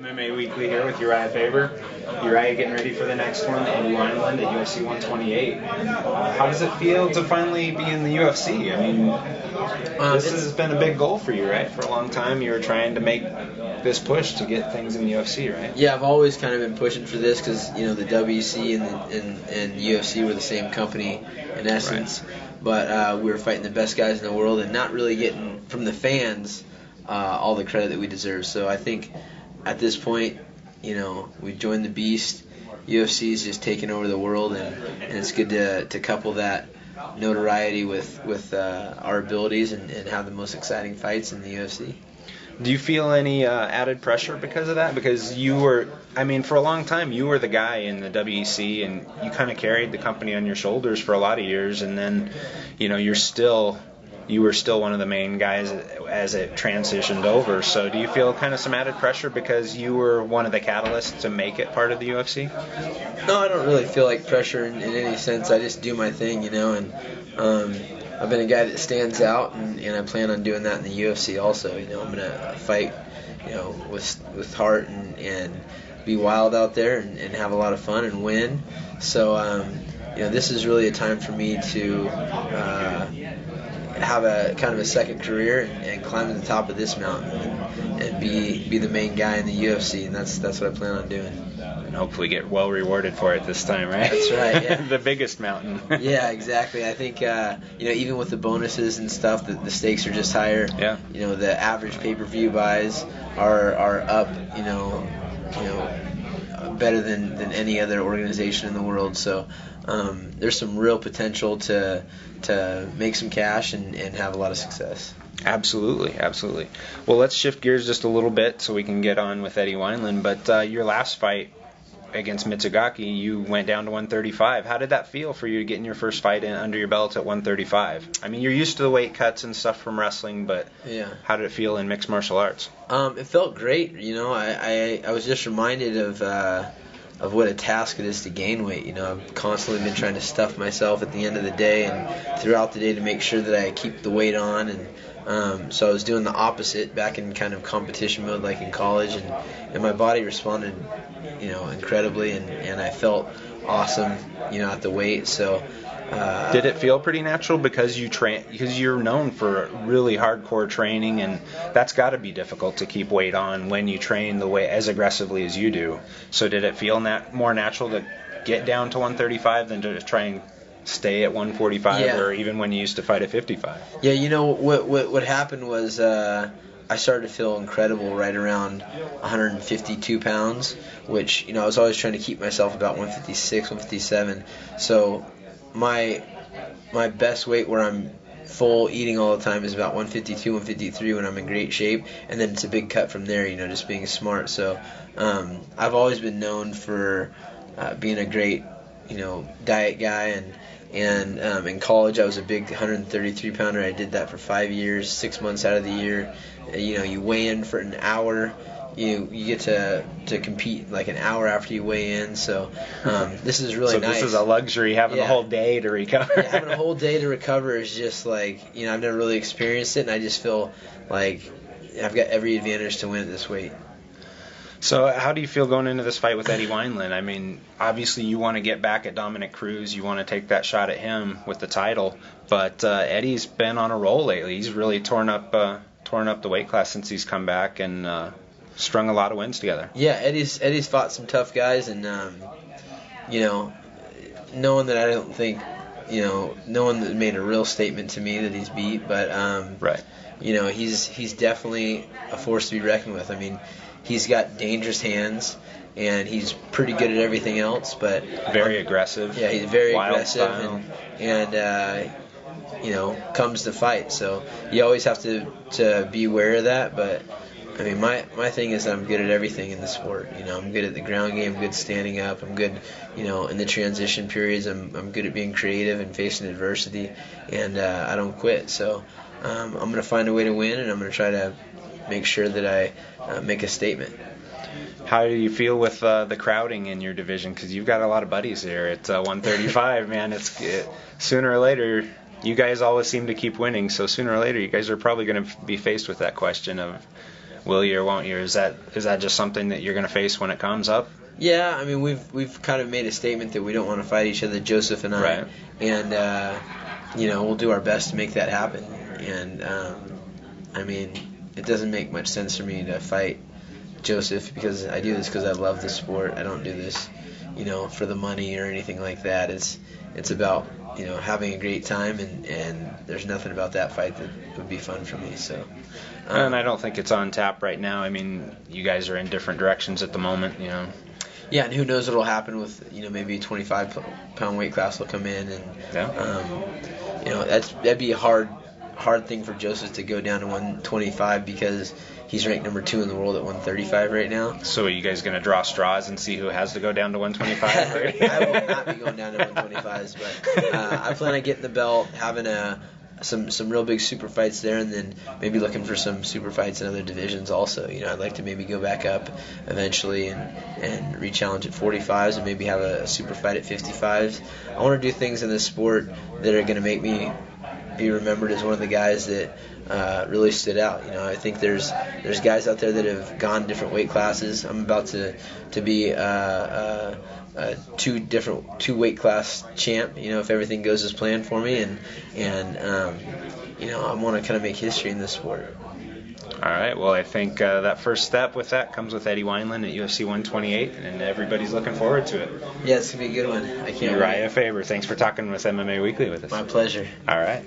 MMA Weekly here with Urijah Faber. Urijah getting ready for the next one in Wineland at UFC 128. How does it feel to finally be in the UFC? I mean, this has been a big goal for you, right? For a long time, you were trying to make this push to get things in the UFC, right? Yeah, I've always kind of been pushing for this because, you know, the WC and UFC were the same company in essence. Right. But we were fighting the best guys in the world and not really getting from the fans all the credit that we deserve. So I think at this point, you know, we joined the beast. UFC is just taking over the world, and it's good to couple that notoriety with our abilities and have the most exciting fights in the UFC. Do you feel any added pressure because of that? Because you were, I mean, for a long time, you were the guy in the WEC, and you kind of carried the company on your shoulders for a lot of years, and then, you know, you were still one of the main guys as it transitioned over. So do you feel kind of some added pressure because you were one of the catalysts to make it part of the UFC? No, I don't really feel like pressure in any sense. I just do my thing, you know, and I've been a guy that stands out, and I plan on doing that in the UFC also. You know, I'm going to fight, you know, with heart and be wild out there and have a lot of fun and win. So, you know, this is really a time for me to have a kind of a second career and climb to the top of this mountain and be the main guy in the UFC, and that's what I plan on doing. And hopefully get well rewarded for it this time, right? That's right, yeah. The biggest mountain. Yeah, exactly. I think you know, even with the bonuses and stuff, the stakes are just higher. Yeah. You know, the average pay-per-view buys are up, you know, better than any other organization in the world. So there's some real potential to make some cash and have a lot of success. Absolutely, absolutely. Well, let's shift gears just a little bit so we can get on with Eddie Wineland. But your last fight against Mitsugaki, you went down to 135. How did that feel for you getting your first fight under your belt at 135? I mean, you're used to the weight cuts and stuff from wrestling, but yeah, how did it feel in mixed martial arts? It felt great. You know, I was just reminded of what a task it is to gain weight. You know, I've constantly been trying to stuff myself at the end of the day and throughout the day to make sure that I keep the weight on. And so I was doing the opposite back in kind of competition mode like in college, and my body responded, you know, incredibly, and I felt awesome, you know, at the weight. So did it feel pretty natural because you're known for really hardcore training, and that's got to be difficult to keep weight on when you train the way as aggressively as you do. So did it feel more natural to get down to 135 than to try and stay at 145, yeah, or even when you used to fight at 55? Yeah, you know what happened was I started to feel incredible right around 152 pounds, which, you know, I was always trying to keep myself about 156, 157. So my best weight where I'm full eating all the time is about 152, 153 when I'm in great shape, and then it's a big cut from there, you know, just being smart. So I've always been known for being a great, you know, diet guy, and in college I was a big 133 pounder. I did that for 5 years, 6 months out of the year. You know, you weigh in for an hour. You get to compete like an hour after you weigh in. So this is really nice. So this is a luxury, having a whole day to recover. Yeah, having a whole day to recover is just like, you know, I've never really experienced it, and I just feel like I've got every advantage to win at this weight. So how do you feel going into this fight with Eddie Wineland? I mean, obviously you want to get back at Dominic Cruz. You want to take that shot at him with the title. But Eddie's been on a roll lately. He's really torn up the weight class since he's come back and strung a lot of wins together. Yeah, Eddie's fought some tough guys, and you know, no one that I don't think, you know, no one that made a real statement to me that he's beat. But right, you know, he's definitely a force to be reckoned with. I mean, he's got dangerous hands, and he's pretty good at everything else, but very aggressive. Yeah, he's very wild aggressive, style. and you know, comes to fight. So you always have to be aware of that. But I mean, my thing is that I'm good at everything in the sport. You know, I'm good at the ground game, I'm good standing up, I'm good, you know, in the transition periods. I'm good at being creative and facing adversity, and I don't quit. So I'm going to find a way to win, and I'm going to try to make sure that I make a statement. How do you feel with the crowding in your division? Because you've got a lot of buddies there at 135, man. Sooner or later, you guys always seem to keep winning. So sooner or later, you guys are probably going to be faced with that question of Will you or won't you? Is that just something that you're going to face when it comes up? Yeah, I mean, we've kind of made a statement that we don't want to fight each other, Joseph and I, right. And we'll do our best to make that happen. And I mean, it doesn't make much sense for me to fight Joseph because I do this because I love the sport. I don't do this, for the money or anything like that. It's about having a great time, and there's nothing about that fight that would be fun for me. So. And I don't think it's on tap right now. I mean, you guys are in different directions at the moment, Yeah, and who knows what'll happen with maybe 25-pound weight class will come in, and that'd be a hard thing for Joseph to go down to 125 because he's ranked number 2 in the world at 135 right now. So are you guys going to draw straws and see who has to go down to 125? I will not be going down to 125s, but I plan on getting the belt, having some real big super fights there, and then maybe looking for some super fights in other divisions also. I'd like to maybe go back up eventually and re-challenge at 45s and maybe have a super fight at 55s. I want to do things in this sport that are going to make me be remembered as one of the guys that really stood out. I think there's guys out there that have gone different weight classes. I'm about to be two weight class champ. If everything goes as planned for me, and I want to kind of make history in this sport. All right. Well, I think that first step with that comes with Eddie Wineland at UFC 128, and everybody's looking forward to it. Yeah, it's gonna be a good one. I can't wait. Urijah Faber, thanks for talking with MMA Weekly with us. My pleasure. All right.